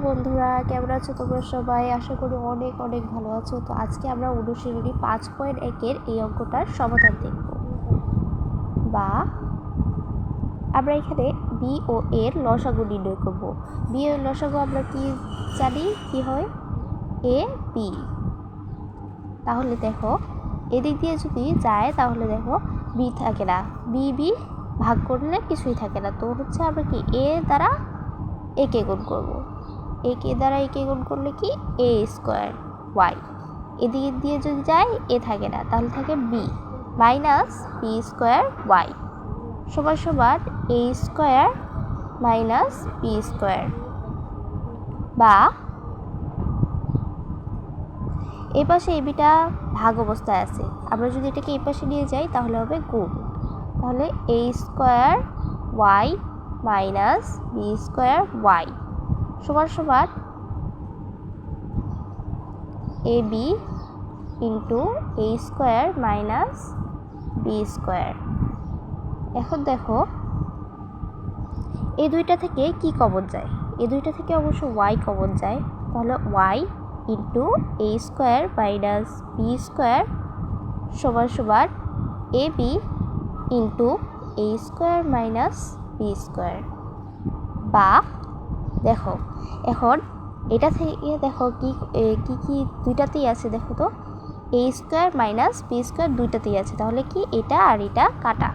বন্ধুরা, কেমন আছো তোমরা সবাই? আশা করি অনেক অনেক ভালো আছো। তো আজকে আমরা অনুশীলনী 5.1-এর এই অঙ্কটার সমাধান দেখব। বা আমরা এখানে বি ও এর লসাগু নির্ণয় করব। বি এর লসাগু আমরা কি জানি, কি হয়? A B. তাহলে দেখো, এদিক দিয়ে যদি যায় তাহলে দেখো বি থাকে না, বি ভাগ করলে কিছুই থাকে না। তো হচ্ছে আমরা কি এ দ্বারা একে গুণ করবো। একে দ্বারা একে গুণ করলে কি এ স্কোয়ার ওয়াই। এদিকে দিয়ে যদি যায় এ থাকে না, তাহলে থাকে B minus B square Y সমান সমান A square minus B square. বা এই পাশে এ বিটা ভাগ অবস্থায় আছে, আমরা যদি এটাকে এই পাশে নিয়ে যাই তাহলে হবে গুণ। তাহলে a square y minus B square Y সমান সমান a b into a square minus B square. এখন দেখো এই দুইটা থেকে কি কমন যায়? এই দুইটা থেকে অবশ্য ওয়াই কমন যায়। তাহলে Y into a square minus B square সমান সমান a b into a square minus B square. বা দেখো এখন এটা থেকে দেখো কি কি দুইটাতেই আছে, দেখো তো এ স্কোয়ার মাইনাস বি স্কোয়ার দুইটাতেই আছে। তাহলে কি এটা আর এটা কাটা,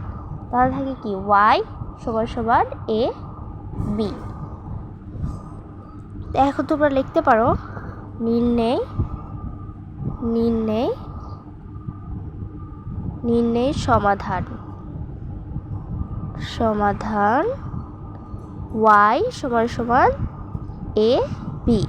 তাহলে থাকে কি ওয়াই সমান সমান এ বি। এখন তোমরা লিখতে পারো নির্ণয় সমাধান ওয়াই সমান সমান এ বি।